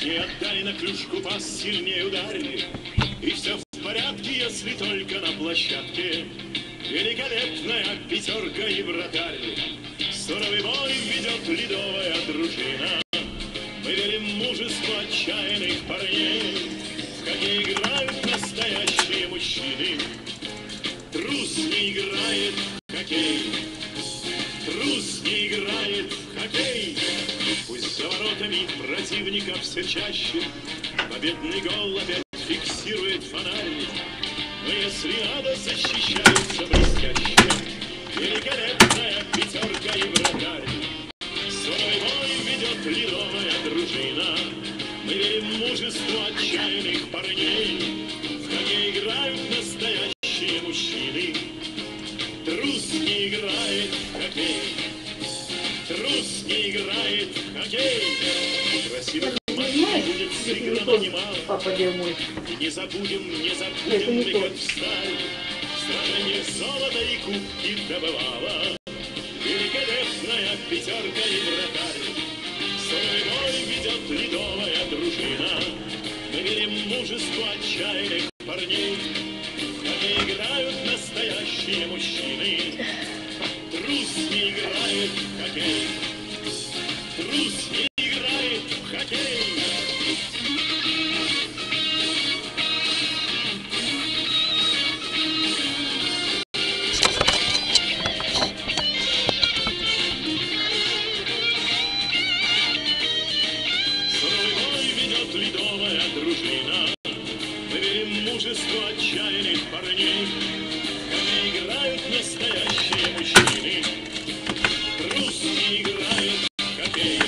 Не отдай на клюшку пас, сильнее ударь. И все в порядке, если только на площадке великолепная пятерка и вратарь. Суровый бой ведет ледовая дружина. Мы верим мужеству отчаянных парней. В хоккей играют настоящие мужчины. Трус не играет в хоккей. Трус не играет в хоккей. Пусть за воротами противника все чаще победный гол опять фиксирует фонарь. Но если надо, защищаются блестяще великолепная пятерка и вратарь. Свой бой ведет ледовая дружина. Мы верим мужеству отчаянных парней. В хоккей играют настоящие мужчины. Трус не играет в хоккей. Трус не играет в хоккей. Красивых матчей будет сыграно немало. И не забудем мы, как встали. В сражении золото и кубки добывала великолепная пятерка и вратарь. Свой бой ведет ледовая дружина. Мы верим мужеству отчаянных парней. В хоккей играют настоящие мужчины. Трус не играет в хоккей. Трус не играет в хоккей. Ледовая дружина. Мы верим мужеству отчаянных парней. В хоккей играют настоящие мужчины. Трус не играет в хоккей.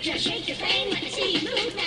Shake your frame, let me see you move.